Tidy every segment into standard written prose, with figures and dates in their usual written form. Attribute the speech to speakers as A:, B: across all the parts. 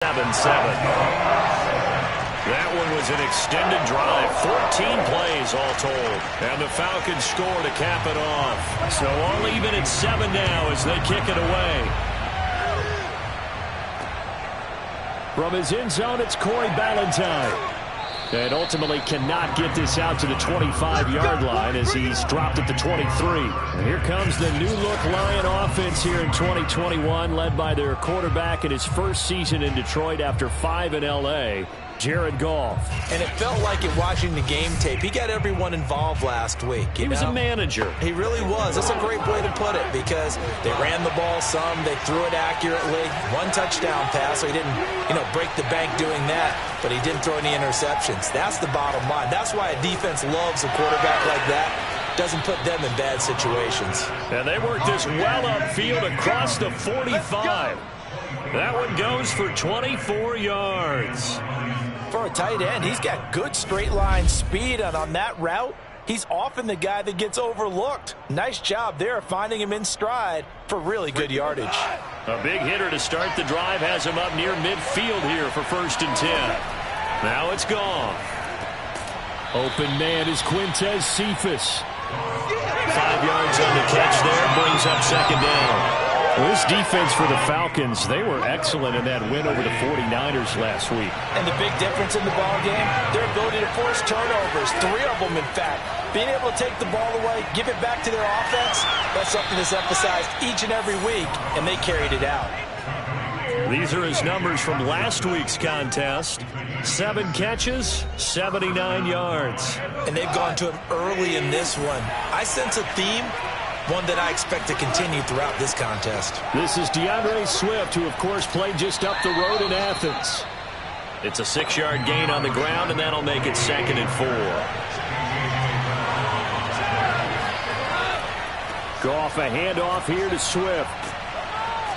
A: That one was an extended drive, 14 plays all told. And the Falcons score to cap it off. So all even at 7 now as they kick it away. From his end zone, it's Corey Ballantyne. And ultimately cannot get this out to the 25-yard line as he's dropped at the 23. And here comes the new-look Lion offense here in 2021, led by their quarterback in his first season in Detroit after 5 in L.A., Jared Goff.
B: And it felt like it watching the game tape. He got everyone involved last week.
A: He was a manager.
B: He really was. That's a great way to put it because they ran the ball some. They threw it accurately. 1 touchdown pass, so he didn't, break the bank doing that, but he didn't throw any interceptions. That's the bottom line. That's why a defense loves a quarterback like that. Doesn't put them in bad situations.
A: And they worked this well upfield across the 45. That one goes for 24 yards.
B: For a tight end, he's got good straight line speed, and on that route, he's often the guy that gets overlooked. Nice job there finding him in stride for really good yardage.
A: A big hitter to start the drive has him up near midfield here for 1st and 10. Now it's gone. Open man is Quintez Cephas. 5 yards on the catch there, brings up 2nd down. Well, this defense for the Falcons, they were excellent in that win over the 49ers last week.
B: And the big difference in the ball game, their ability to force turnovers, 3 of them in fact. Being able to take the ball away, give it back to their offense, that's something that's emphasized each and every week, and they carried it out.
A: These are his numbers from last week's contest. 7 catches, 79 yards.
B: And they've gone to him early in this one. I sense a theme, one that I expect to continue throughout this contest.
A: This is DeAndre Swift, who, of course, played just up the road in Athens. It's a 6-yard gain on the ground, and that'll make it 2nd and 4. Goff a handoff here to Swift.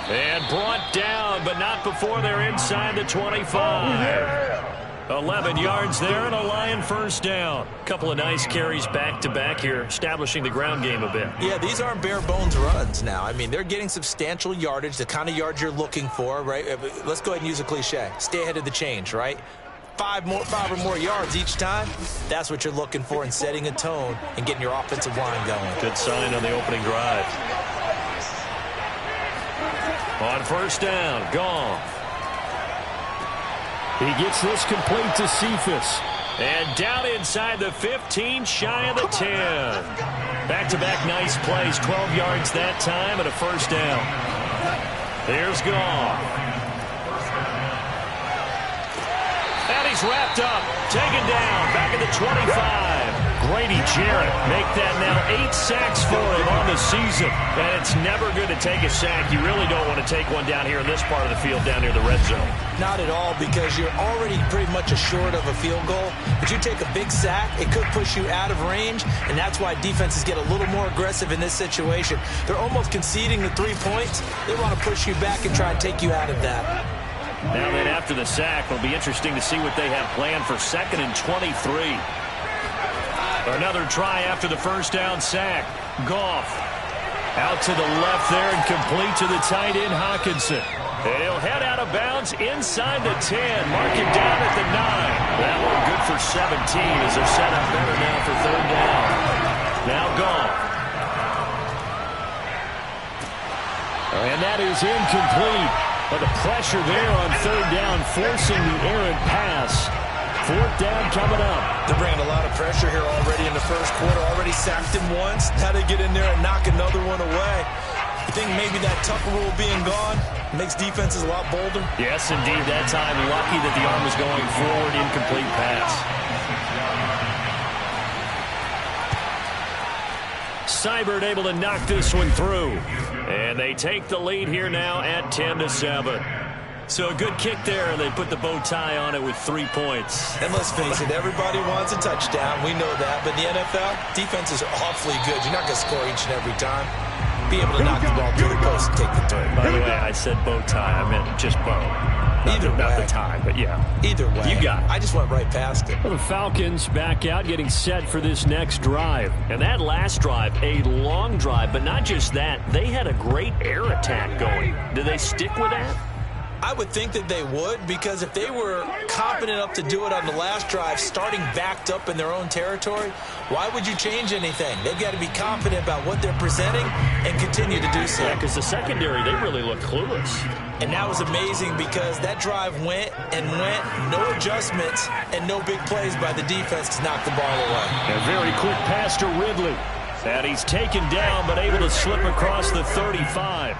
A: And brought down, but not before they're inside the 25. 11 yards there and a Lion 1st down. Couple of nice carries back-to-back here, establishing the ground game a bit.
B: Yeah, these aren't bare-bones runs now. I mean, they're getting substantial yardage, the kind of yards you're looking for, right? Let's go ahead and use a cliche. Stay ahead of the change, right? 5 or more yards each time. That's what you're looking for in setting a tone and getting your offensive line going.
A: Good sign on the opening drive. On 1st down, Goff. He gets this complete to Cephas. And down inside the 15, shy of the 10. Back-to-back nice plays, 12 yards that time and a 1st down. Here's Goff. And he's wrapped up, taken down, back at the 25. Grady Jarrett make that now 8 sacks for him on the season. And it's never good to take a sack. You really don't want to take one down here in this part of the field, down near the red zone.
B: Not at all, because you're already pretty much assured of a field goal. But you take a big sack, it could push you out of range, and that's why defenses get a little more aggressive in this situation. They're almost conceding the 3 points. They want to push you back and try and take you out of that.
A: Now then, after the sack, it'll be interesting to see what they have planned for 2nd and 23. Another try after the 1st down sack. Goff out to the left there and complete to the tight end, Hockenson. And he'll head out of bounds inside the 10. Mark him down at the 9. That one good for 17 as they're set up better now for 3rd down. Now Goff. And that is incomplete. But the pressure there on 3rd down, forcing the errant pass. 4th down coming up.
B: They're bringing a lot of pressure here already in the 1st quarter. Already sacked him once. Now they get in there and knock another one away. You think maybe that tuck rule being gone makes defenses a lot bolder?
A: Yes, indeed. That time, lucky that the arm was going forward. Incomplete pass. Seibert able to knock this one through. And they take the lead here now at 10-7. So a good kick there, and they put the bow tie on it with 3 points.
B: And let's face it, everybody wants a touchdown. We know that. But in the NFL, defenses are awfully good. You're not going to score each and every time. Be able to knock the ball through the post and take the turn.
A: By the way, I said bow tie. I meant just bow. Not the tie, but yeah.
B: Either way.
A: You got it.
B: I just went right past it.
A: Well, the Falcons back out, getting set for this next drive. And that last drive, a long drive, but not just that. They had a great air attack going. Do they stick with that?
B: I would think that they would, because if they were confident enough to do it on the last drive, starting backed up in their own territory, why would you change anything? They've got to be confident about what they're presenting and continue to do so.
A: Yeah, because the secondary, they really look clueless.
B: And that was amazing because that drive went and went, no adjustments, and no big plays by the defense to knock the ball away.
A: A very quick pass to Ridley. And he's taken down, but able to slip across the 35.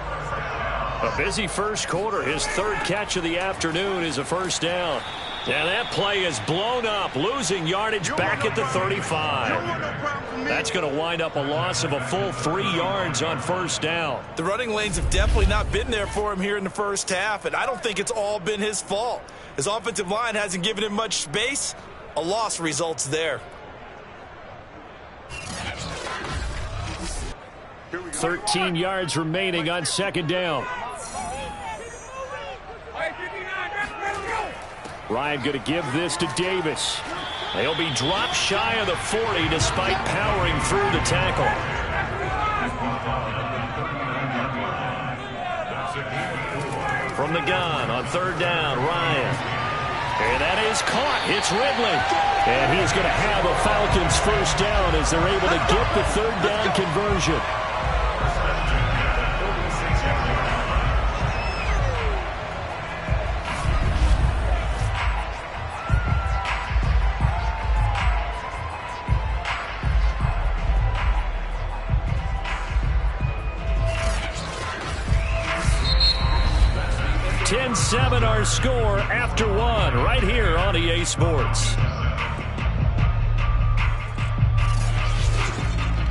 A: A busy first quarter. His third catch of the afternoon is a first down. And that play is blown up, losing yardage back at the 35. That's going to wind up a loss of a full 3 yards on first down.
B: The running lanes have definitely not been there for him here in the first half, and I don't think it's all been his fault. His offensive line hasn't given him much space. A loss results there.
A: 13 yards remaining on second down. Ryan going to give this to Davis. They'll be dropped shy of the 40 despite powering through the tackle. From the gun on third down, Ryan. And that is caught. It's Ridley. And he's going to have a Falcons first down as they're able to get the third down conversion. Our score after one right here on EA Sports.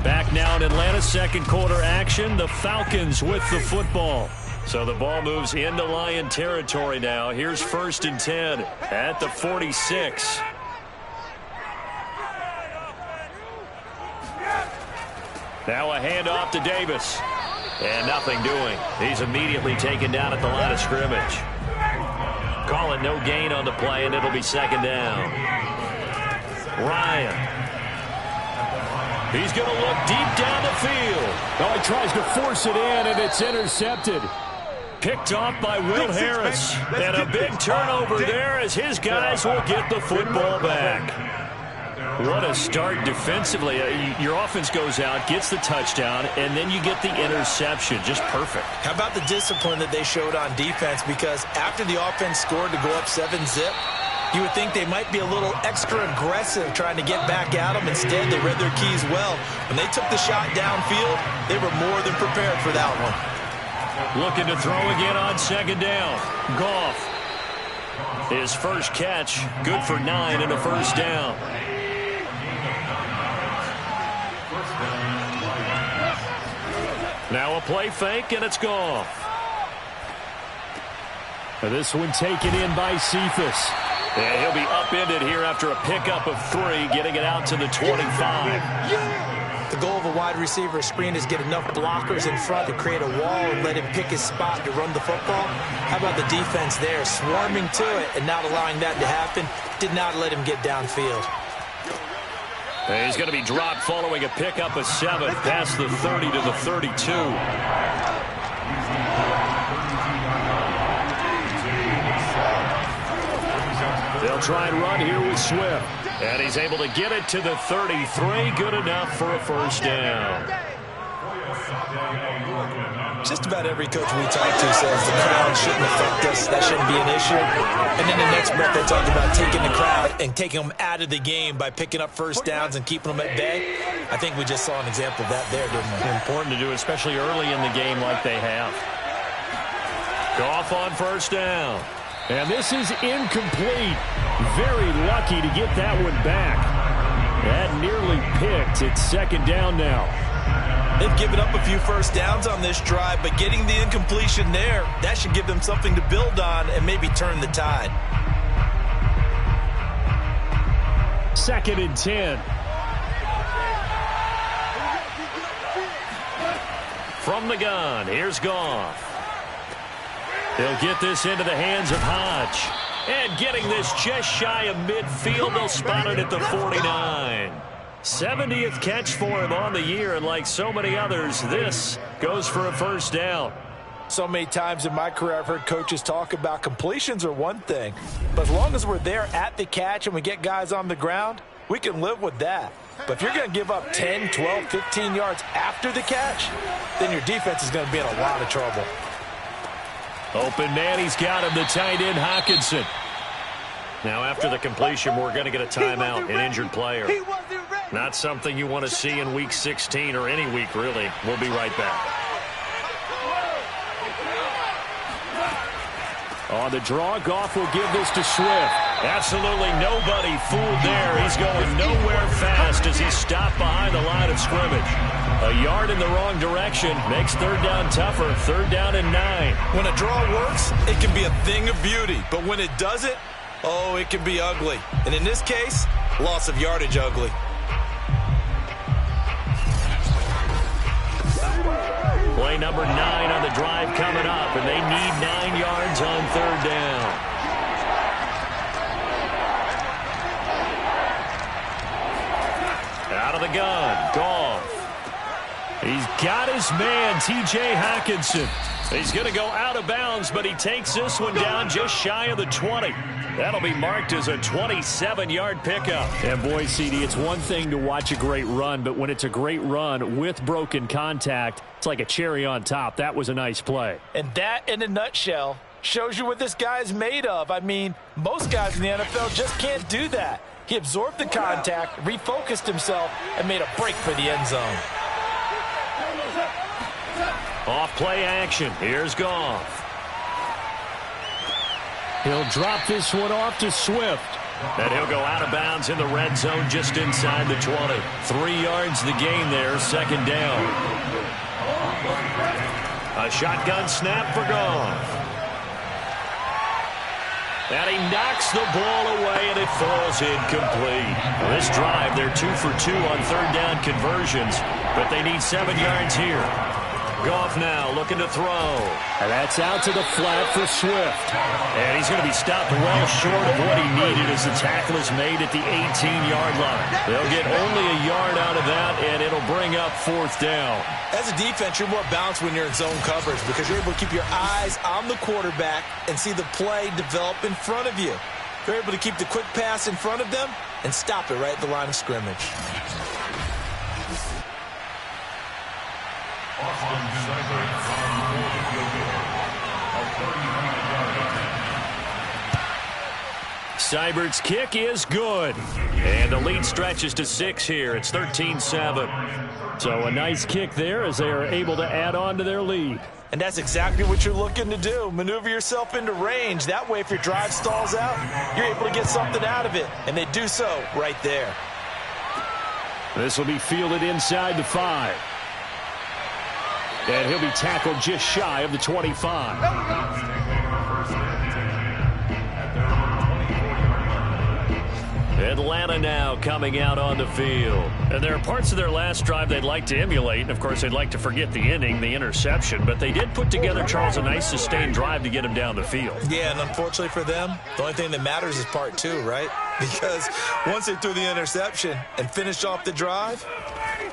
A: Back now in Atlanta, second quarter action. The Falcons with the football. So the ball moves into Lion territory now. Here's first and 10 at the 46. Now a handoff to Davis. And nothing doing. He's immediately taken down at the line of scrimmage. Call it no gain on the play, and it'll be second down. Ryan. He's going to look deep down the field. Oh, he tries to force it in, and it's intercepted. Picked off by Will Harris. And a big turnover there as his guys will get the football back. What a start defensively. Your offense goes out, gets the touchdown, and then you get the interception. Just perfect. How about the discipline that they showed on defense? Because after the offense scored to go up 7-zip, you would think they might be a little extra aggressive trying to get back at them. Instead, they read their keys well. When they took the shot downfield, they were more than prepared for that one. Looking to throw again on second down. Goff. His first catch, good for 9 and a first down. Now a play fake, and it's Goff. This one taken in by Cephas. And he'll be upended here after a pickup of 3, getting it out to the 25. The goal of a wide receiver screen is get enough blockers in front to create a wall and let him pick his spot to run the football. How about the defense there, swarming to it and not allowing that to happen? Did not let him get downfield. He's going to be dropped following a pickup of 7 past the 30 to the 32. They'll try and run here with Swift. And he's able to get it to the 33. Good enough for a first down. Just about every coach we talk to says the crowd shouldn't affect us. That shouldn't be an issue. And then the next breath they talk about taking the crowd and taking them out of the game by picking up first downs and keeping them at bay. I think we just saw an example of that there, didn't we? Important to do, especially early in the game like they have. Goff on first down. And this is incomplete. Very lucky to get that one back. That nearly picked. It's second down now. They've given up a few first downs on this drive, but getting the incompletion there, that should give them something to build on and maybe turn the tide. Second and 10. From the gun, here's Goff. They'll get this into the hands of Hodge. And getting this just shy of midfield, they'll spot it at the 49. 70th catch for him on the year, and like so many others, this goes for a first down.
B: So many times in my career, I've heard coaches talk about completions are one thing, but as long as we're there at the catch and we get guys on the ground, we can live with that. But if you're going to give up 10, 12, 15 yards after the catch, then your defense is going to be in a lot of trouble.
A: Open man, he's got him, the tight end, Hockenson. Now, after the completion, we're going to get a timeout, an injured player. Not something you want to see in Week 16 or any week, really. We'll be right back. On the draw, Goff will give this to Swift. Absolutely nobody fooled there. He's going nowhere fast as he's stopped behind the line of scrimmage. A yard in the wrong direction makes third down tougher. Third down and 9.
B: When a draw works, it can be a thing of beauty. But when it doesn't, oh, it can be ugly. And in this case, loss of yardage ugly.
A: Play number 9 on the drive coming up, and they need 9 yards on third down. Out of the gun, Goff. He's got his man, T.J. Hockenson. He's going to go out of bounds, but he takes this one down just shy of the 20. That'll be marked as a 27-yard pickup.
C: And boy, CD, it's one thing to watch a great run, but when it's a great run with broken contact, it's like a cherry on top. That was a nice play.
B: And that, in a nutshell, shows you what this guy is made of. I mean, most guys in the NFL just can't do that. He absorbed the contact, refocused himself, and made a break for the end zone.
A: Off play action. Here's Goff.
C: He'll drop this one off to Swift.
A: And he'll go out of bounds in the red zone just inside the 20. 3 yards the gain there, second down. A shotgun snap for Goff. And he knocks the ball away, and it falls incomplete. This drive, they're 2 for 2 on third down conversions, but they need 7 yards here. Goff now looking to throw.
C: And that's out to the flat for Swift.
A: And he's going to be stopped well short of what he needed as the tackle is made at the 18-yard line. They'll get only a yard out of that, and it'll bring up fourth down.
B: As a defense, you're more balanced when you're in zone coverage because you're able to keep your eyes on the quarterback and see the play develop in front of you. You're able to keep the quick pass in front of them and stop it right at the line of scrimmage.
A: Seibert's kick is good. And the lead stretches to 6 here. It's 13-7.
C: So a nice kick there as they are able to add on to their lead.
B: And that's exactly what you're looking to do. Maneuver yourself into range. That way, if your drive stalls out, you're able to get something out of it. And they do so right there.
C: This will be fielded inside the 5. And he'll be tackled just shy of the 25.
A: Atlanta now coming out on the field. And there are parts of their last drive they'd like to emulate. And, of course, they'd like to forget the inning, the interception. But they did put together, Charles, a nice sustained drive to get him down the field.
B: Yeah, and unfortunately for them, the only thing that matters is part 2, right? Because once they threw the interception and finished off the drive,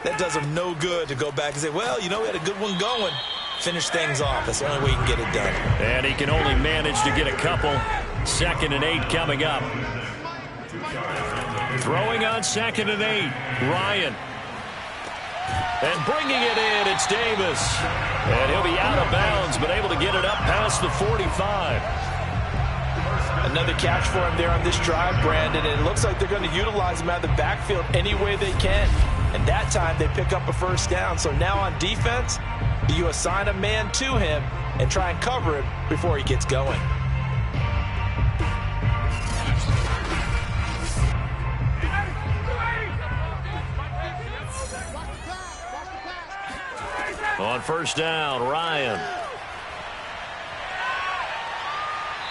B: that does them no good to go back and say, well, you know, we had a good one going. Finish things off. That's the only way you can get it done.
A: And he can only manage to get a couple. 2nd and 8 coming up. Throwing on 2nd and 8. Ryan. And bringing it in, it's Davis. And he'll be out of bounds, but able to get it up past the 45.
B: Another catch for him there on this drive, Brandon, and it looks like they're going to utilize him out of the backfield any way they can. And that time they pick up a first down. So now on defense, you assign a man to him and try and cover him before he gets going.
A: On first down, Ryan.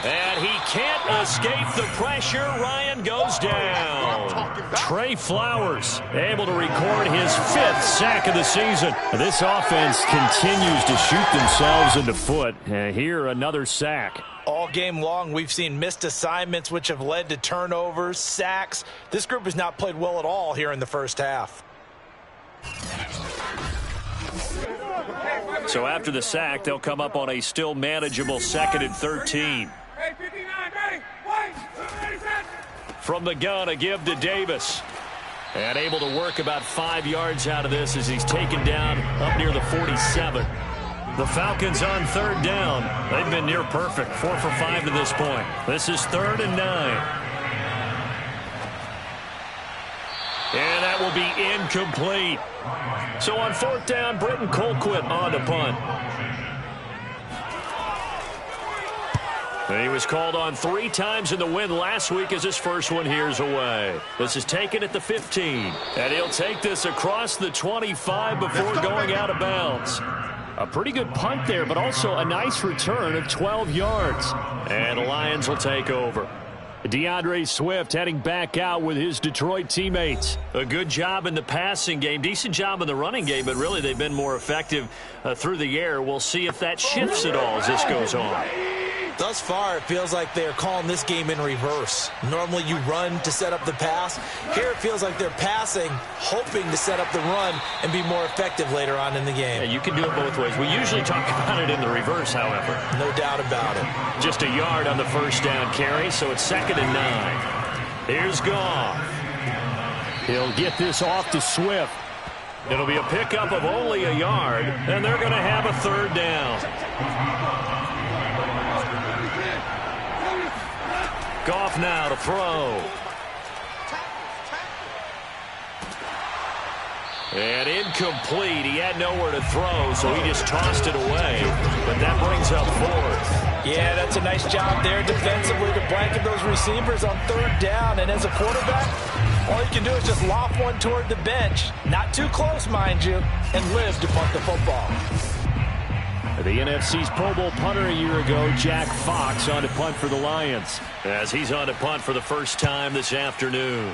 A: And he can't escape the pressure. Ryan goes down. Trey Flowers able to record his 5th sack of the season. This offense continues to shoot themselves in the foot. And here, another sack.
B: All game long, we've seen missed assignments, which have led to turnovers, sacks. This group has not played well at all here in the first half.
A: So after the sack, they'll come up on a still manageable 2nd and 13. From the gun, a give to Davis. And able to work about 5 yards out of this as he's taken down up near the 47. The Falcons on 3rd down. They've been near perfect, 4 for 5 to this point. This is 3rd and 9. And that will be incomplete. So on 4th down, Britton Colquitt on to punt. And he was called on 3 times in the win last week as his first one here's away. This is taken at the 15. And he'll take this across the 25 before going out of bounds. A pretty good punt there, but also a nice return of 12 yards. And the Lions will take over. DeAndre Swift heading back out with his Detroit teammates. A good job in the passing game, decent job in the running game, but really they've been more effective through the air. We'll see if that shifts at all as this goes on.
B: Thus far, it feels like they're calling this game in reverse. Normally you run to set up the pass. Here it feels like they're passing, hoping to set up the run and be more effective later on in the game.
A: Yeah, you can do it both ways. We usually talk about it in the reverse, however.
B: No doubt about it.
A: Just a yard on the 1st down carry, so it's 2nd and 9. Here's Goff.
C: He'll get this off to Swift.
A: It'll be a pickup of only a yard, and they're going to have a 3rd down. Goff now to throw. And incomplete. He had nowhere to throw, so he just tossed it away. But that brings up 4th.
B: Yeah, that's a nice job there defensively to blanket those receivers on 3rd down. And as a quarterback, all you can do is just loft one toward the bench. Not too close, mind you, and live to punt the football.
C: The NFC's Pro Bowl punter a year ago, Jack Fox, on to punt for the Lions.
A: As he's on to punt for the first time this afternoon.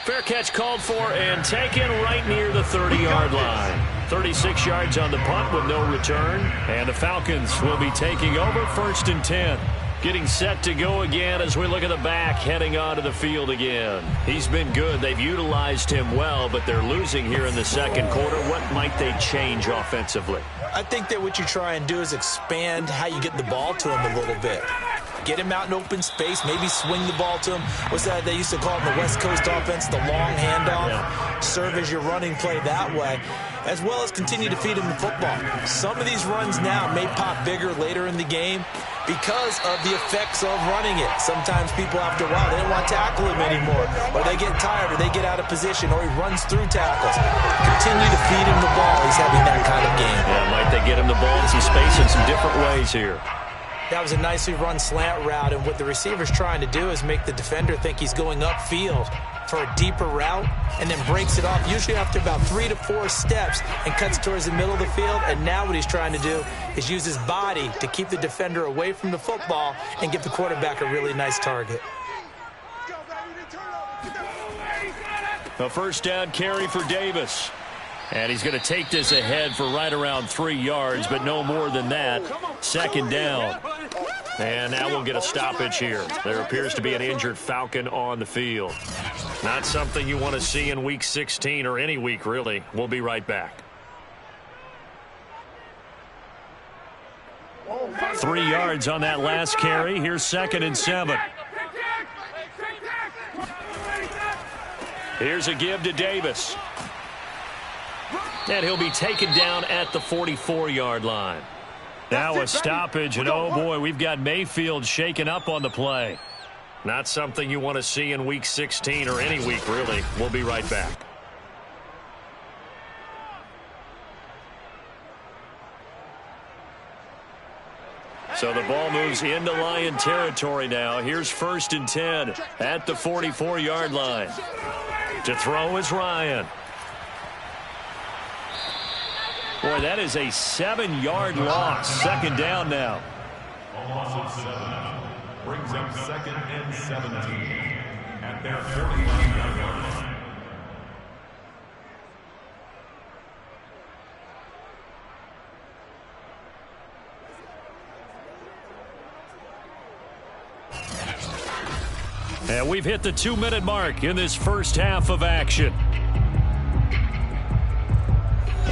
A: Fair catch called for and taken right near the 30-yard line. 36 yards on the punt with no return. And the Falcons will be taking over 1st and 10. Getting set to go again as we look at the back heading onto the field again. He's been good. They've utilized him well, but they're losing here in the 2nd quarter. What might they change offensively?
B: I think that what you try and do is expand how you get the ball to him a little bit. Get him out in open space, maybe swing the ball to him. What's that they used to call it in the West Coast offense, the long handoff? Yeah. Serve as your running play that way, as well as continue to feed him the football. Some of these runs now may pop bigger later in the game because of the effects of running it. Sometimes people, after a while, they don't want to tackle him anymore, or they get tired, or they get out of position, or he runs through tackles. Continue to feed him the ball. He's having that kind of game.
A: Yeah, might they get him the ball and see space in some different ways here.
B: That was a nicely run slant route, and what the receiver's trying to do is make the defender think he's going upfield for a deeper route, and then breaks it off, usually after about 3 to 4 steps, and cuts towards the middle of the field. And now what he's trying to do is use his body to keep the defender away from the football and give the quarterback a really nice target.
A: A 1st down carry for Davis. And he's going to take this ahead for right around 3 yards, but no more than that. 2nd down. And now we'll get a stoppage here. There appears to be an injured Falcon on the field. Not something you want to see in Week 16 or any week, really. We'll be right back. 3 yards on that last carry. Here's 2nd and 7. Here's a give to Davis. And he'll be taken down at the 44-yard line. Now a stoppage, and oh boy, we've got Mayfield shaken up on the play. Not something you want to see in Week 16 or any week, really. We'll be right back. So the ball moves into Lion territory now. Here's 1st and 10 at the 44-yard line. To throw is Ryan. Boy, that is a 7-yard loss. 2nd down now.
D: A loss of 7 brings up 2nd and 17 at their 45-yard line.
A: And we've hit the 2-minute mark in this first half of action.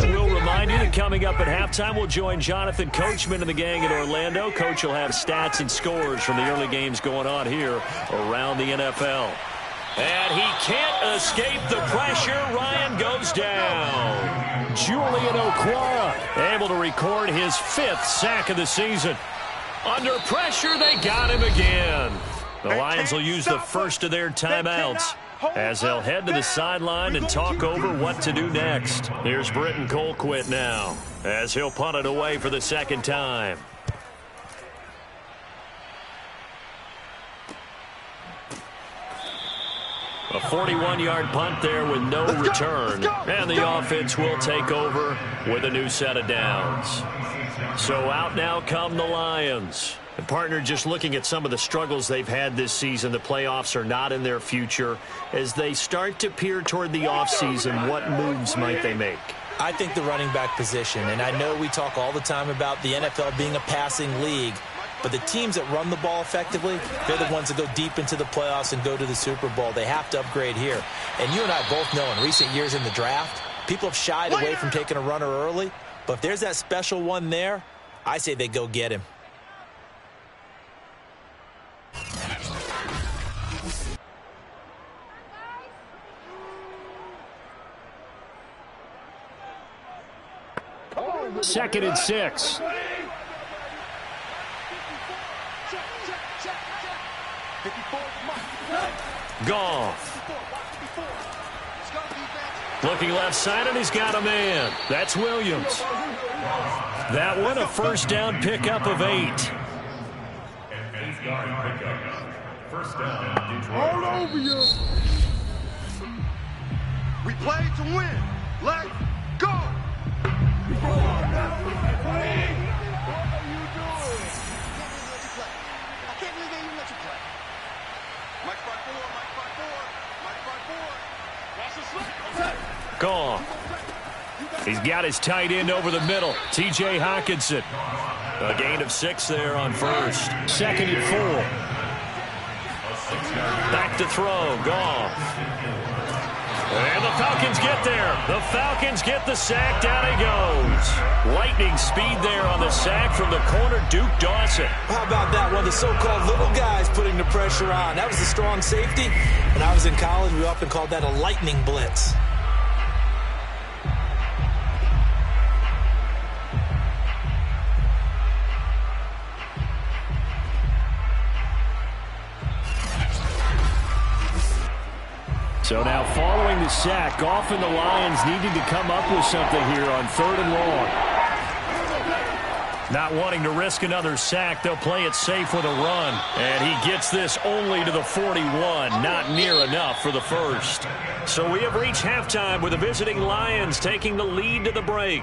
A: And we'll
C: remind you that coming up at halftime, we'll join Jonathan Coachman and the gang in Orlando. Coach will have stats and scores from the early games going on here around the NFL. And he can't escape the pressure. Ryan goes down. Julian Okwara able to record his 5th sack of the season. Under pressure, they got him again. The Lions will use the first of their timeouts as they'll head to the sideline and talk over what to do next. Here's Britton Colquitt now as he'll punt it away for the second time. A 41-yard punt there with no return. And the offense will take over with a new set of downs. So out now come the Lions. And partner, just looking at some of the struggles they've had this season, the playoffs are not in their future. As they start to peer toward the offseason, what moves might they make?
B: I think the running back position, and I know we talk all the time about the NFL being a passing league, but the teams that run the ball effectively, they're the ones that go deep into the playoffs and go to the Super Bowl. They have to upgrade here. And you and I both know in recent years in the draft, people have shied away from taking a runner early, but if there's that special one there, I say they go get him.
C: Second and 6. Goff. Looking left side, and he's got a man. That's Williams. That one, a first down pickup of 8.
D: First down, Detroit.
E: All over you. We play to win. Let's go. What are you doing? I can't believe they even let you play. Mike 5-4, Mike 5-4, Mike 5-4. Watch the slip.
C: Goff. He's got his tight end over the middle. T.J. Hockenson. A gain of 6 there on first. Second and 4. Back to throw. Goff. And the Falcons get there. The Falcons get the sack. Down he goes. Lightning speed there on the sack from the corner, Duke Dawson.
B: How about that? One of the so-called little guys putting the pressure on. That was a strong safety. When I was in college, we often called that a lightning blitz.
C: So now following the sack, Goff and the Lions needing to come up with something here on 3rd and long. Not wanting to risk another sack, they'll play it safe with a run. And he gets this only to the 41, not near enough for the first. So we have reached halftime with the visiting Lions taking the lead to the break.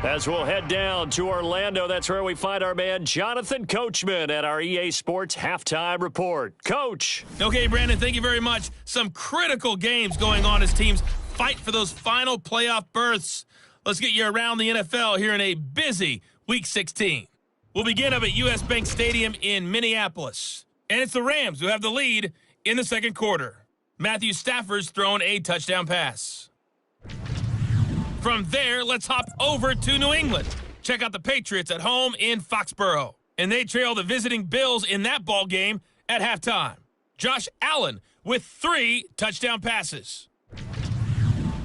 C: As we'll head down to Orlando, that's where we find our man Jonathan Coachman at our EA Sports Halftime Report. Coach.
F: Okay, Brandon, thank you very much. Some critical games going on as teams fight for those final playoff berths. Let's get you around the NFL here in a busy Week 16. We'll begin up at U.S. Bank Stadium in Minneapolis. And it's the Rams who have the lead in the second quarter. Matthew Stafford's thrown a touchdown pass. From there, let's hop over to New England. Check out the Patriots at home in Foxborough. And they trail the visiting Bills in that ball game at halftime. Josh Allen with 3 touchdown passes.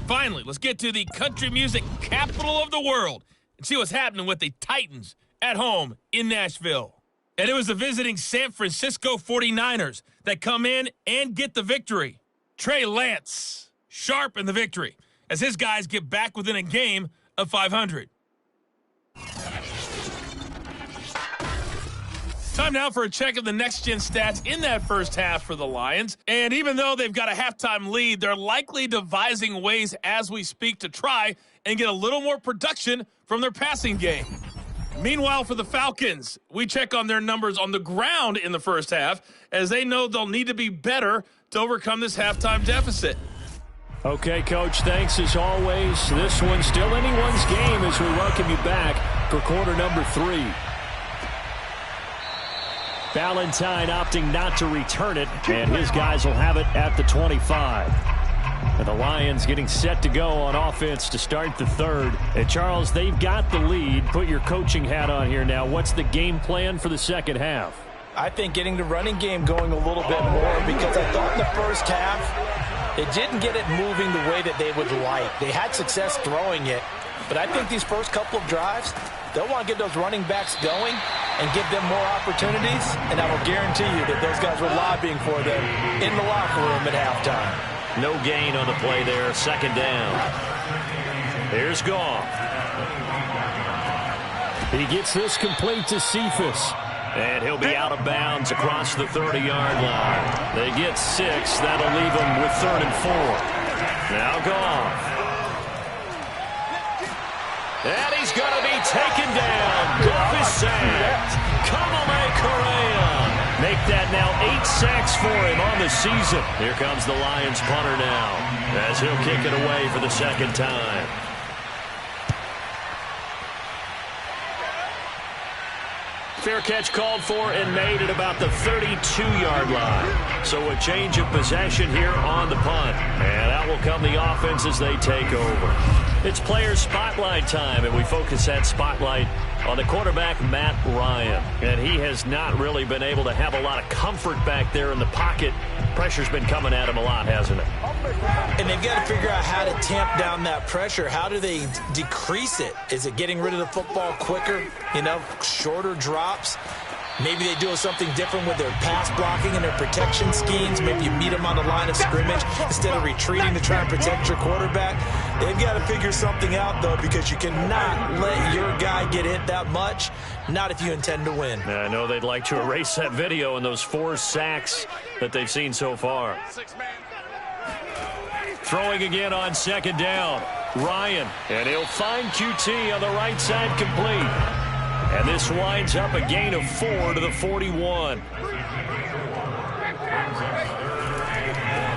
F: Finally, let's get to the country music capital of the world and see what's happening with the Titans at home in Nashville. And it was the visiting San Francisco 49ers that come in and get the victory. Trey Lance, sharp in the victory, as his guys get back within a game of 500. Time now for a check of the next-gen stats in that first half for the Lions. And even though they've got a halftime lead, they're likely devising ways as we speak to try and get a little more production from their passing game. Meanwhile, for the Falcons, we check on their numbers on the ground in the first half, as they know they'll need to be better to overcome this halftime deficit.
C: Okay, Coach, thanks as always. This one's still anyone's game as we welcome you back for quarter number 3. Valentine opting not to return it, and his guys will have it at the 25. And the Lions getting set to go on offense to start the third. And, Charles, they've got the lead. Put your coaching hat on here now. What's the game plan for the second half?
B: I think getting the running game going a little bit more, because I thought in the first half they didn't get it moving the way that they would like. They had success throwing it, but I think these first couple of drives, they'll want to get those running backs going and give them more opportunities, and I will guarantee you that those guys were lobbying for them in the locker room at halftime.
C: No gain on the play there. Second down. Here's Goff. He gets this complete to Cephas. And he'll be out of bounds across the 30-yard line. They get 6. That'll leave them with 3rd and 4. Now Goff. And he's going to be taken down. Goff is sacked. Kamale Correa. Make that now 8 sacks for him on the season. Here comes the Lions punter now, as he'll kick it away for the second time. Fair catch called for and made at about the 32-yard line. So a change of possession here on the punt. And out will come the offense as they take over. It's player spotlight time, and we focus that spotlight on the quarterback, Matt Ryan. And he has not really been able to have a lot of comfort back there in the pocket. Pressure's been coming at him a lot, hasn't it?
B: And they've got to figure out how to tamp down that pressure. How do they decrease it? Is it getting rid of the football quicker? You know, shorter drops? Maybe they do something different with their pass blocking and their protection schemes. Maybe you meet them on the line of scrimmage instead of retreating to try and protect your quarterback. They've got to figure something out, though, because you cannot let your guy get hit that much, not if you intend to win.
C: I know they'd like to erase that video and those 4 sacks that they've seen so far. Throwing again on second down. Ryan, and he'll find QT on the right side, complete. And this winds up a gain of 4 to the 41.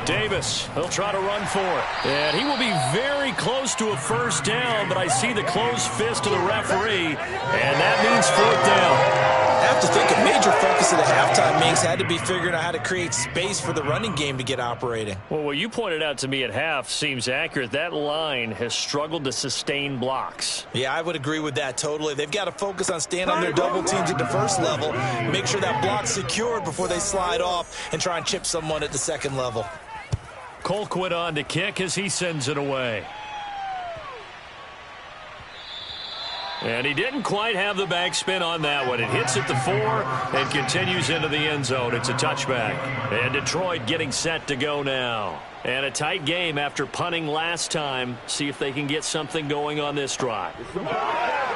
C: Davis, he'll try to run for it. And he will be very close to a first down, but I see the closed fist of the referee, and that means 4th down.
B: I have to think a major focus of the halftime meetings had to be figuring out how to create space for the running game to get operating.
C: Well, what you pointed out to me at half seems accurate. That line has struggled to sustain blocks.
B: Yeah, I would agree with that totally. They've got to focus on staying on their double teams at the first level, make sure that block's secured before they slide off and try and chip someone at the second level.
C: Colquitt on to kick as he sends it away. And he didn't quite have the backspin on that one. It hits at the 4 and continues into the end zone. It's a touchback. And Detroit getting set to go now. And a tight game after punting last time. See if they can get something going on this drive.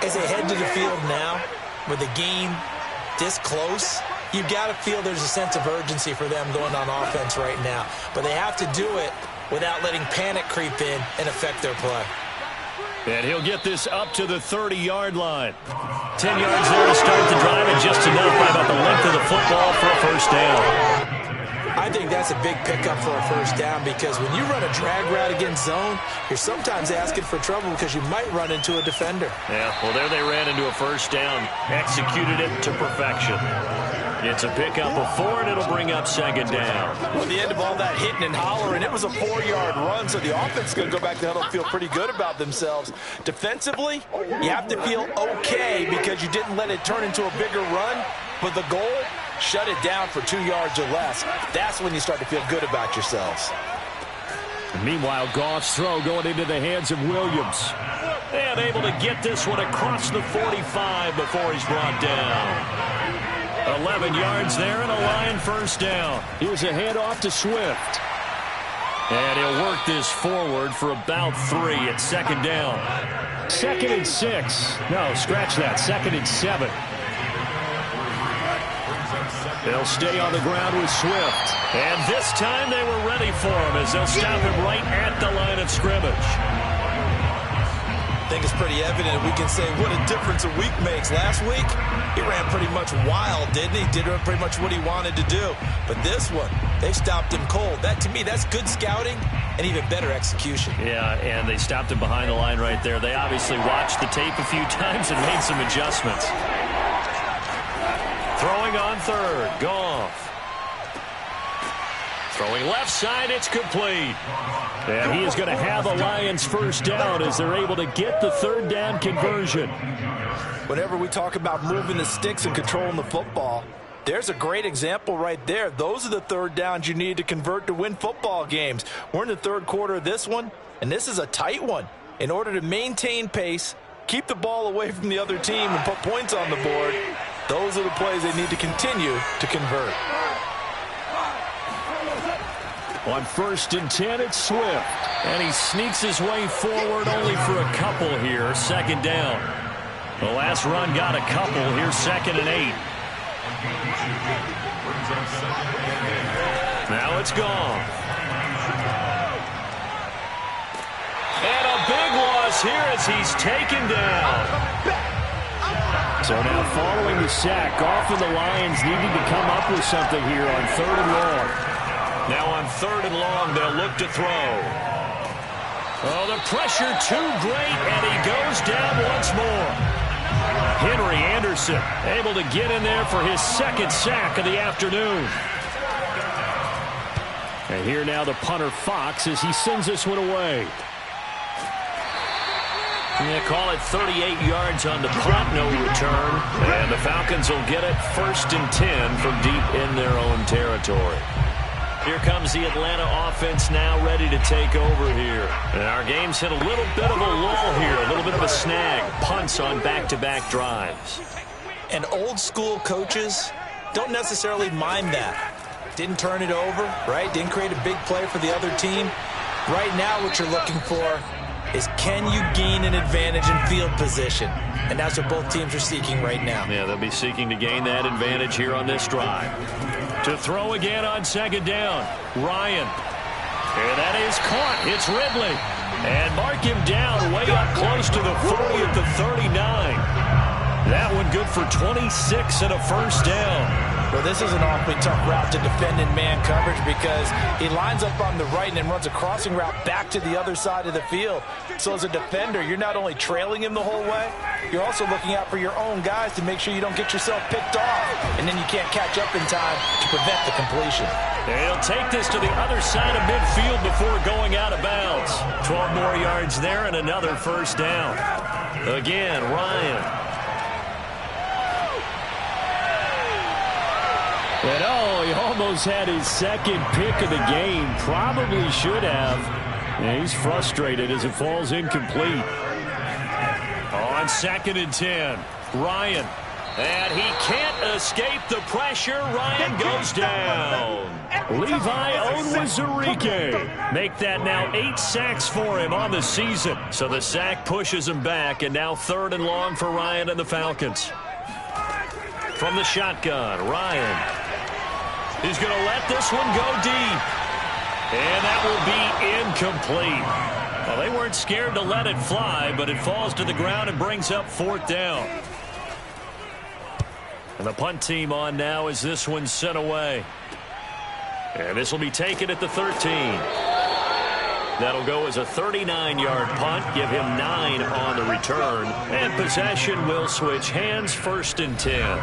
B: As they head to the field now, with the game this close, you've got to feel there's a sense of urgency for them going on offense right now. But they have to do it without letting panic creep in and affect their play.
C: And he'll get this up to the 30-yard line. 10 yards there to start the drive, and just enough by about the length of the football for a first down.
B: I think that's a big pickup for a first down, because when you run a drag route against zone, you're sometimes asking for trouble because you might run into a defender.
C: Yeah, well, there they ran into a first down, executed it to perfection. It's a pickup of 4, and it'll bring up second down.
B: Well, at the end of all that hitting and hollering, it was a 4-yard run, so the offense is going to go back to huddle and feel pretty good about themselves. Defensively, you have to feel okay because you didn't let it turn into a bigger run, but the goal, shut it down for 2 yards or less. That's when you start to feel good about yourselves.
C: Meanwhile, Goff's throw going into the hands of Williams. And able to get this one across the 45 before he's brought down. 11 yards there and a Lion first down. Here's a handoff to Swift. And he'll work this forward for about 3 at second down. 2nd and 6. No, scratch that. 2nd and 7. They'll stay on the ground with Swift. And this time they were ready for him as they'll stop him right at the line of scrimmage.
B: I think it's pretty evident we can say what a difference a week makes. Last week, he ran pretty much wild, didn't he? Did pretty much what he wanted to do. But this one, they stopped him cold. That, to me, that's good scouting and even better execution.
C: Yeah, and they stopped him behind the line right there. They obviously watched the tape a few times and made some adjustments. Throwing on third, Goff. Throwing
A: left side, it's complete. And he is going to have a Lions first down as they're able to get the third down conversion.
B: Whenever we talk about moving the sticks and controlling the football, there's a great example right there. Those are the third downs you need to convert to win football games. We're in the third quarter of this one, and this is a tight one. In order to maintain pace, keep the ball away from the other team, and put points on the board, those are the plays they need to continue to convert.
A: On 1st and 10, it's Swift. And he sneaks his way forward only for a couple here. 2nd down. The last run got a couple. Here's 2nd and 8. Now it's gone. And a big loss here as he's taken down. So now following the sack, Goff and the Lions needing to come up with something here on 3rd and long. Now on 3rd and long, they'll look to throw. Oh, the pressure too great, and he goes down once more. Henry Anderson able to get in there for his 2nd sack of the afternoon. And here now the punter Fox as he sends this one away. Yeah, call it 38 yards on the punt, no return. And the Falcons will get it 1st and 10 from deep in their own territory. Here comes the Atlanta offense now ready to take over here. And our game's hit a little bit of a lull here, a little bit of a snag. Punts on back-to-back drives.
B: And old school coaches don't necessarily mind that. Didn't turn it over, right? Didn't create a big play for the other team. Right now what you're looking for is can you gain an advantage in field position? And that's what both teams are seeking right now.
A: Yeah, they'll be seeking to gain that advantage here on this drive. To throw again on 2nd down, Ryan. And that is caught. It's Ridley. And mark him down way up close to the 40 at the 39. That one good for 26 and a first down.
B: Well, this is an awfully tough route to defend in man coverage because he lines up on the right and then runs a crossing route back to the other side of the field. So as a defender, you're not only trailing him the whole way, you're also looking out for your own guys to make sure you don't get yourself picked off. And then you can't catch up in time to prevent the completion.
A: He'll take this to the other side of midfield before going out of bounds. 12 more yards there and another first down. Again, Ryan. And oh, he almost had his 2nd pick of the game. Probably should have. And he's frustrated as it falls incomplete. On 2nd and 10, Ryan. And he can't escape the pressure. Ryan goes down. Levi Onwuzurike. Make that now 8 sacks for him on the season. So the sack pushes him back, and now 3rd and long for Ryan and the Falcons. From the shotgun, Ryan. He's going to let this one go deep. And that will be incomplete. Well, they weren't scared to let it fly, but it falls to the ground and brings up 4th down. And the punt team on now as this one's sent away. And this will be taken at the 13. That'll go as a 39-yard punt, give him 9 on the return. And possession will switch hands, 1st and 10.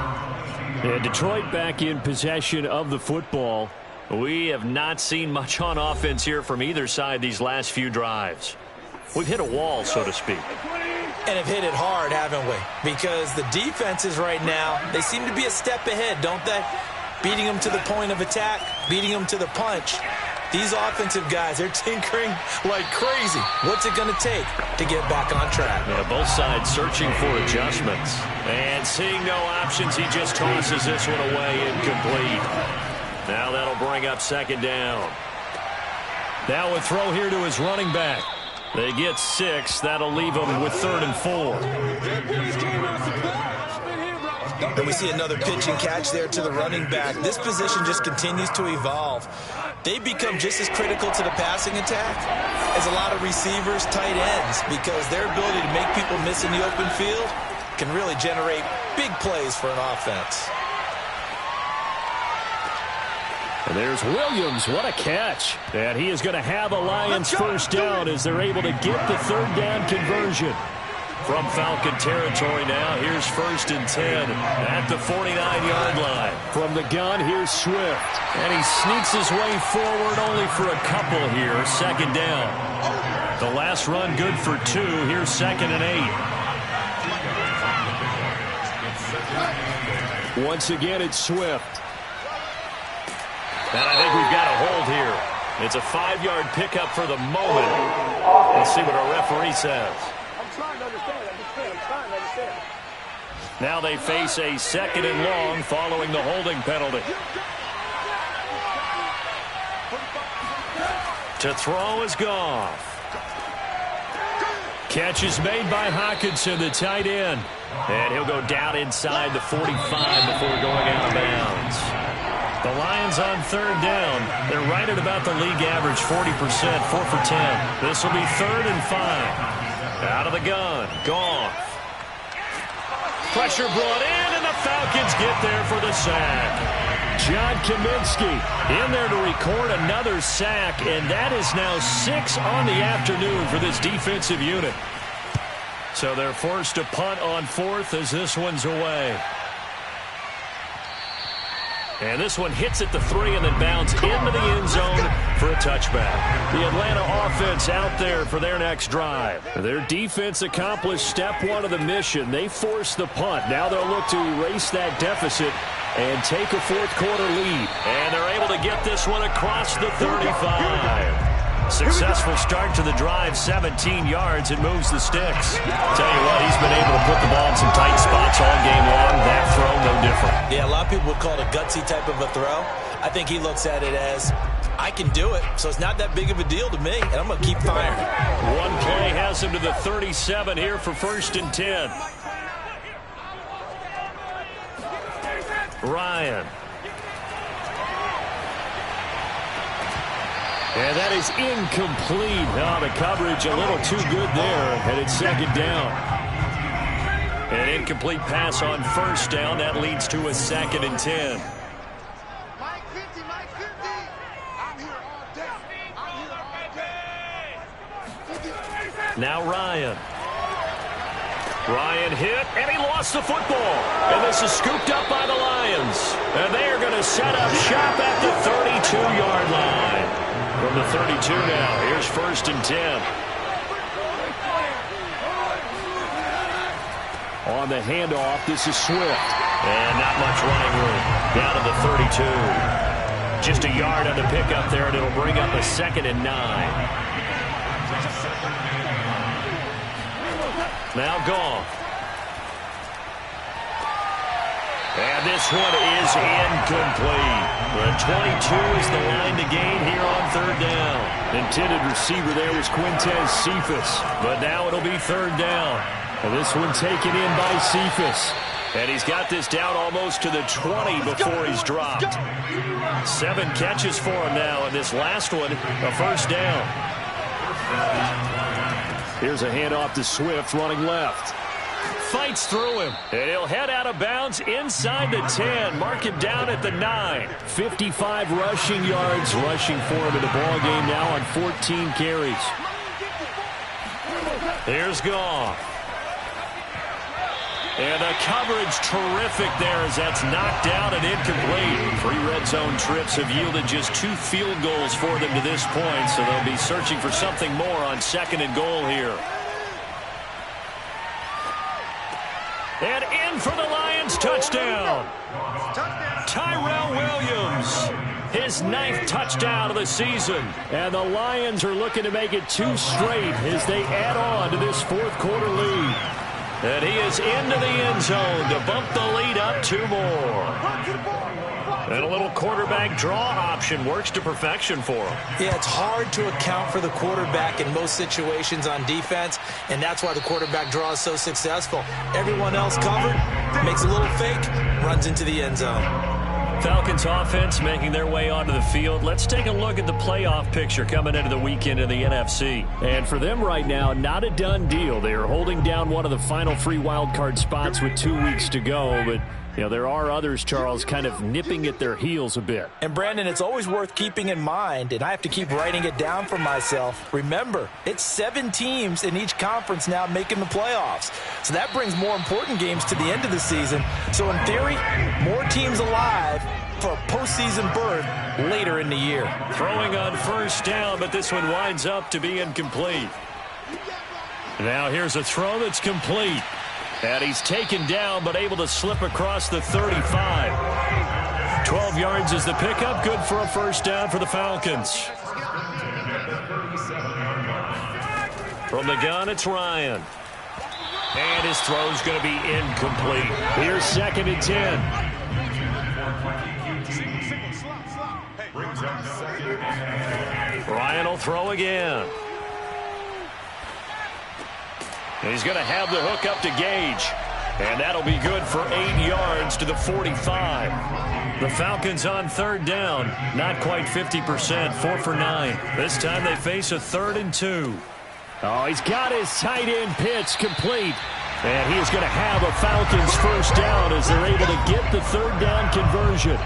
A: And Detroit back in possession of the football. We have not seen much on offense here from either side these last few drives. We've hit a wall, so to speak.
B: And have hit it hard, haven't we? Because the defenses right now, they seem to be a step ahead, don't they? Beating them to the point of attack, beating them to the punch. These offensive guys, they're tinkering like crazy. What's it going to take to get back on track?
A: Yeah, both sides searching for adjustments. And seeing no options, he just tosses this one away incomplete. Now that'll bring up 2nd down. Now a throw here to his running back. They get 6. That'll leave them with 3rd and 4.
B: And we see another pitch and catch there to the running back. This position just continues to evolve. They become just as critical to the passing attack as a lot of receivers, tight ends, because their ability to make people miss in the open field can really generate big plays for an offense.
A: And there's Williams. What a catch. And he is going to have a Lions first down as they're able to get the 3rd down conversion.
C: From Falcon territory now, here's 1st and 10 at the 49-yard line. From the gun, here's Swift. And he sneaks his way forward only for a couple here. 2nd down. The last run good for 2. Here's 2nd and 8. Once again, it's Swift. And I think we've got a hold here. It's a 5-yard pickup for the moment. Let's see what our referee says. Now they face a 2nd and long following the holding penalty. To throw is Goff. Catch is made by Hockenson, the tight end. And he'll go down inside the 45 before going out of bounds. The Lions on 3rd down. They're right at about the league average, 40%, 4 for 10. This will be 3rd and 5. Out of the gun, Goff. Pressure brought in, and the Falcons get there for the sack. John Kaminsky in there to record another sack, and that is now 6 on the afternoon for this defensive unit. So they're forced to punt on 4th as this one's away. And this one hits at the 3 and then bounds into the end zone for a touchback. The Atlanta offense out there for their next drive. Their defense accomplished step 1 of the mission. They forced the punt. Now they'll look to erase that deficit and take a 4th quarter lead. And they're able to get this one across the 35. Successful start to the drive, 17 yards. It moves the sticks. Tell you what, he's been able to put the ball in some tight spots all game long. That throw, no different.
B: Yeah, a lot of people would call it a gutsy type of a throw. I think he looks at it as, I can do it, so it's not that big of a deal to me, and I'm going to keep firing.
C: One play has him to the 37 here for 1st and 10. Ryan. And that is incomplete. Oh, the coverage a little too good there, and it's 2nd down. An incomplete pass on 1st down. That leads to a 2nd and 10.
E: Mike 50, Mike 50. I'm here all day. I'm here all day.
C: Now Ryan. Ryan hit, and he lost the football. And this is scooped up by the Lions. And they are going to set up shop at the 32-yard line. From the 32 now, here's 1st and 10. On the handoff, this is Swift. And not much running room. Down to the 32. Just a yard on the pickup there, and it'll bring up a 2nd and 9. Now Goff. And this one is incomplete. The 22 is the line to gain here on 3rd down. Intended receiver there was Quintez Cephas. But now it'll be 3rd down. And this one taken in by Cephas. And he's got this down almost to the 20 before he's dropped. 7 catches for him now, and this last one, a 1st down. Here's a handoff to Swift running left. Fights through him, and he'll head out of bounds inside the 10. Mark him down at the 9. 55 rushing yards rushing for him in the ball game now on 14 carries. Here's Goff. And the coverage terrific there as that's knocked down and incomplete. 3 red zone trips have yielded just 2 field goals for them to this point, so they'll be searching for something more on 2nd and goal here. And in for the Lions, touchdown. Tyrell Williams, his 9th touchdown of the season. And the Lions are looking to make it 2 straight as they add on to this 4th quarter lead. And he is into the end zone to bump the lead up 2 more. And a little quarterback draw option works to perfection for him.
B: Yeah, it's hard to account for the quarterback in most situations on defense, and that's why the quarterback draw is so successful. Everyone else covered, makes a little fake, runs into the end zone.
C: Falcons offense making their way onto the field. Let's take a look at the playoff picture coming into the weekend in the NFC. And for them right now, not a done deal. They are holding down one of the final 3 wild card spots with 2 weeks to go, but
A: You know, there are others, Charles, kind of nipping at their heels a bit.
B: And, Brandon, it's always worth keeping in mind, and I have to keep writing it down for myself. Remember, it's 7 teams in each conference now making the playoffs. So that brings more important games to the end of the season. So, in theory, more teams alive for a postseason berth later in the year.
A: Throwing on first down, but this one winds up to be incomplete. Now here's a throw that's complete. And he's taken down, but able to slip across the 35. 12 yards is the pickup. Good for a first down for the Falcons. From the gun, it's Ryan. And his throw's going to be incomplete. Here's 2nd and 10. Ryan will throw again. And he's going to have the hook up to Gage. And that'll be good for 8 yards to the 45. The Falcons on 3rd down. Not quite 50%. 4 for 9. This time they face a 3rd and 2. Oh, he's got his tight end pitch complete. And he is going to have a Falcons first down as they're able to get the 3rd down conversion.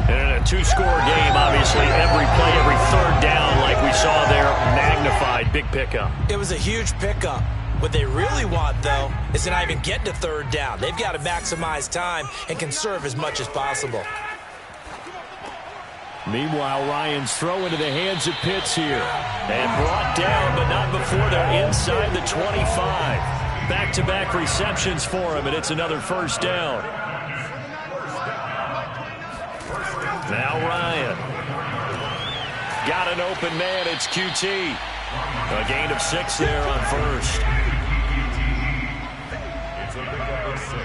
A: And in a 2-score game, obviously, every play, every 3rd down, like we saw there, magnified. Big pickup.
B: It was a huge pickup. What they really want, though, is to not even get to 3rd down. They've got to maximize time and conserve as much as possible.
A: Meanwhile, Ryan's throw into the hands of Pitts here. And brought down, but not before they're inside the 25. Back-to-back receptions for him, and it's another first down. Now Ryan. Got an open man, it's QT. A gain of 6 there on first.
D: It's a pickup of 6.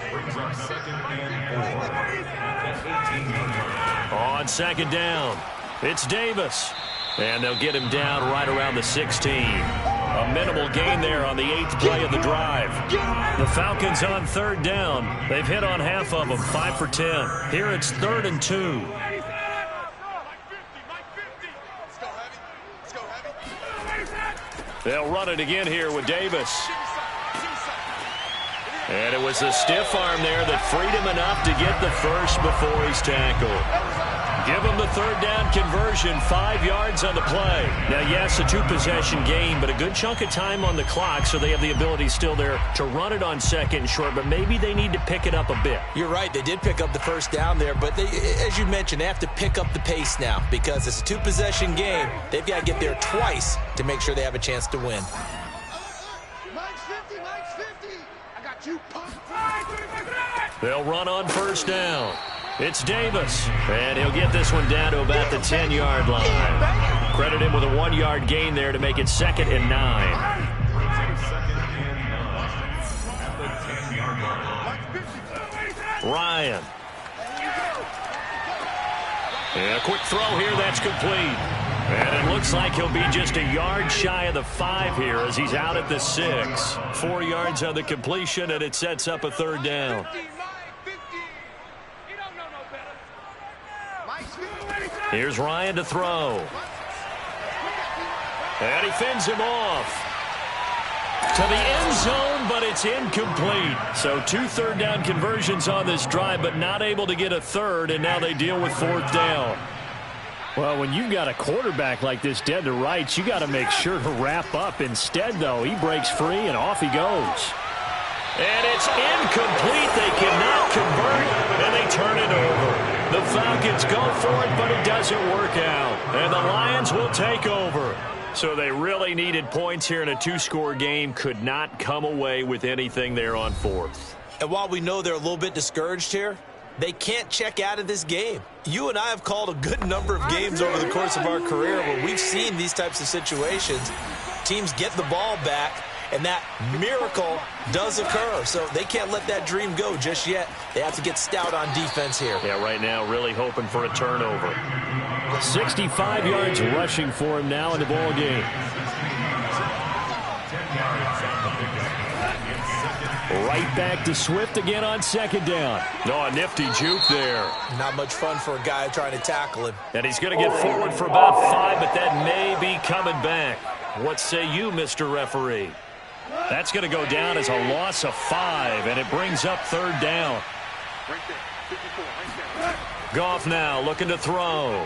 D: Brings up 2nd and 4.
A: On 2nd down, it's Davis. And they'll get him down right around the 16. A minimal gain there on the 8th play of the drive. The Falcons on 3rd down. They've hit on half of them, 5 for 10. Here it's 3rd and 2. They'll run it again here with Davis. And it was a stiff arm there that freed him enough to get the first before he's tackled. Give him the 3rd down conversion, 5 yards on the play. Now, yes, a 2-possession game, but a good chunk of time on the clock, so they have the ability still there to run it on 2nd and short, but maybe they need to pick it up a bit.
B: You're right. They did pick up the first down there, but they, as you mentioned, they have to pick up the pace now because it's a 2-possession game. They've got to get there twice to make sure they have a chance to win.
E: Mike's 50, Mike's 50. I got you pumped.
A: They'll run on first down. It's Davis, and he'll get this one down to about the 10-yard line. Credit him with a 1-yard gain there to make it 2nd and 9. Ryan. And a quick throw here, that's complete. And it looks like he'll be just a yard shy of the 5 here as he's out at the 6. 4 yards on the completion, and it sets up a 3rd down. Here's Ryan to throw. And he fends him off. To the end zone, but it's incomplete. So 2 3rd down conversions on this drive, but not able to get a 3rd, and now they deal with 4th down. Well, when you've got a quarterback like this dead to rights, you got to make sure to wrap up. Instead, though, he breaks free, and off he goes. And it's incomplete. They cannot convert, and they turn it over. The Falcons go for it, but it doesn't work out. And the Lions will take over. So they really needed points here in a 2-score game. Could not come away with anything there on 4th.
B: And while we know they're a little bit discouraged here, they can't check out of this game. You and I have called a good number of games over the course of our career where we've seen these types of situations. Teams get the ball back, and that miracle does occur. So they can't let that dream go just yet. They have to get stout on defense here.
A: Yeah, right now really hoping for a turnover. 65 yards rushing for him now in the ball game. Right back to Swift again on 2nd down. Oh, a nifty juke there.
B: Not much fun for a guy trying to tackle him.
A: And he's going to get forward for about 5, but that may be coming back. What say you, Mr. Referee? That's going to go down as a loss of 5, and it brings up 3rd down. Goff now looking to throw.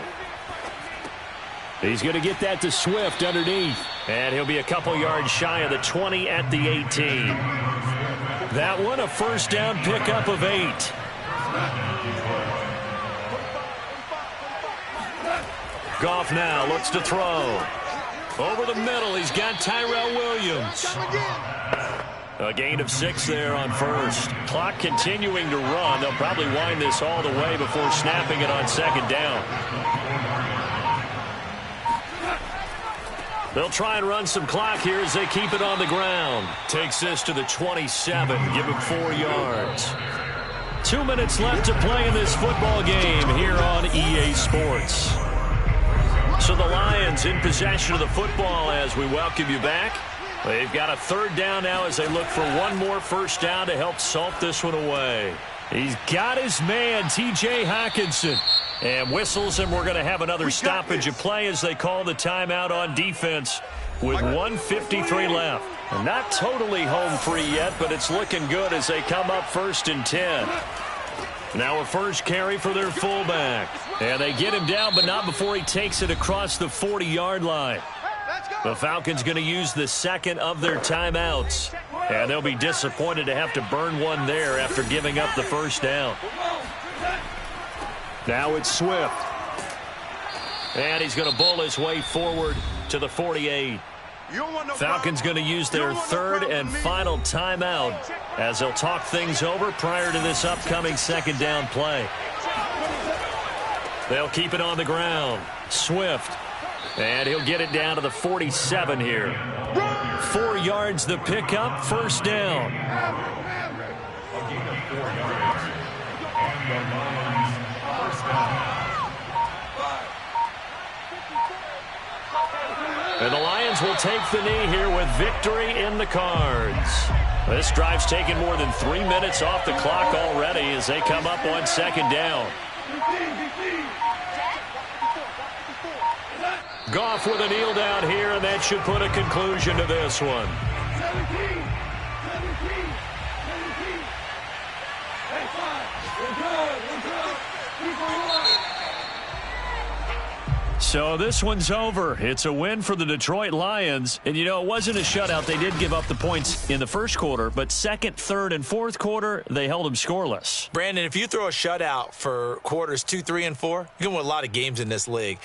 A: He's going to get that to Swift underneath, and he'll be a couple yards shy of the 20 at the 18. That one a 1st down pickup of 8. Goff now looks to throw. Over the middle, he's got Tyrell Williams. A gain of 6 there on 1st. Clock continuing to run. They'll probably wind this all the way before snapping it on 2nd down. They'll try and run some clock here as they keep it on the ground. Takes this to the 27. Give him 4 yards. 2 minutes left to play in this football game here on EA Sports. So the Lions in possession of the football as we welcome you back. They've got a 3rd down now as they look for one more 1st down to help salt this one away. He's got his man, T.J. Hockenson. And whistles, and we're going to have another stoppage of play as they call the timeout on defense with 1:53 left. And not totally home free yet, but it's looking good as they come up 1st and 10. Now a 1st carry for their fullback. And they get him down, but not before he takes it across the 40-yard line. The Falcons going to use the 2nd of their timeouts. And they'll be disappointed to have to burn one there after giving up the 1st down. Now it's Swift. And he's going to bull his way forward to the 48. Falcons going to use their 3rd and final timeout as they'll talk things over prior to this upcoming 2nd down play. They'll keep it on the ground. Swift. And he'll get it down to the 47 here. 4 yards the pickup, 1st down. And the Lions will take the knee here with victory in the cards. This drive's taken more than 3 minutes off the clock already as they come up on 2nd down. Goff with a kneel down here, and that should put a conclusion to this one. So this one's over. It's a win for the Detroit Lions. And, you know, it wasn't a shutout. They did give up the points in the 1st quarter, but 2nd, 3rd, and 4th quarter, they held them scoreless.
B: Brandon, if you throw a shutout for quarters 2, 3, and 4, you can win a lot of games in this league.